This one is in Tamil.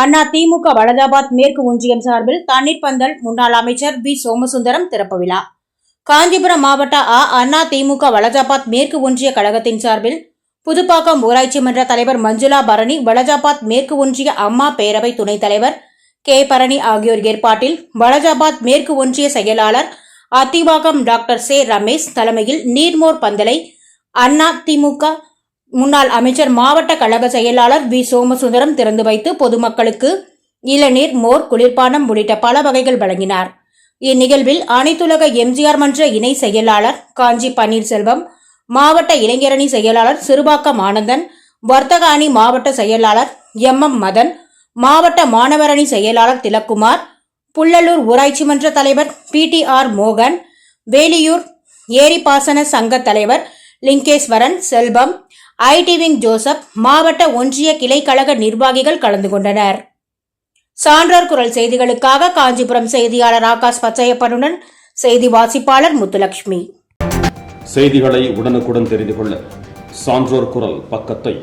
அண்ணா திமுக வலதாபாத் மேற்கு ஒன்றியம் சார்பில் தண்ணீர் பந்தல் முன்னாள் அமைச்சர் வி சோமசுந்தரம் திறப்பு விழா. காஞ்சிபுரம் மாவட்ட அண்ணா திமுக வலதாபாத் மேற்கு ஒன்றிய கழகத்தின் சார்பில் புதுப்பாக்கம் ஊராட்சி மன்ற தலைவர் மஞ்சுளா பரணி, வலதாபாத் மேற்கு ஒன்றிய அம்மா பேரவை துணைத் தலைவர் கே பரணி ஆகியோர் ஏற்பாட்டில் வலதாபாத் மேற்கு ஒன்றிய செயலாளர் அத்திவாகம் டாக்டர் சே ரமேஷ் தலைமையில் நீர்மோர் பந்தலை அண்ணா திமுக முன்னாள் அமைச்சர் மாவட்ட கழக செயலாளர் வி சோமசுந்தரம் திறந்து வைத்து பொதுமக்களுக்கு இளநீர், மோர், குளிர்பானம் உள்ளிட்ட பல வகைகள் வழங்கினார். இந்நிகழ்வில் அனைத்துலக எம்ஜிஆர் மன்ற இணை செயலாளர் காஞ்சி பன்னீர்செல்வம், மாவட்ட இளைஞரணி செயலாளர் சிறுபாக்கம் ஆனந்தன், வர்த்தக அணி மாவட்ட செயலாளர் எம் மதன், மாவட்ட மாணவர் அணி செயலாளர் திலக்குமார், புள்ளலூர் ஊராட்சி மன்ற தலைவர் PTR மோகன், வேலியூர் ஏரிப்பாசன சங்க தலைவர் லிங்கேஸ்வரன், செல்வம், ஐடி விங் ஜோசப், மாவட்ட ஒன்றிய கிளை கழக நிர்வாகிகள் கலந்து கொண்டனர். சான்றோர் குரல் செய்திகளுக்காக காஞ்சிபுரம் செய்தியாளர் ஆகாஷ் பச்சையப்பனுடன் செய்தி வாசிப்பாளர் முத்துலட்சுமி. செய்திகளை உடனுக்குடன் தெரிந்து கொள்ள சான்றோர் குரல் பக்கத்தை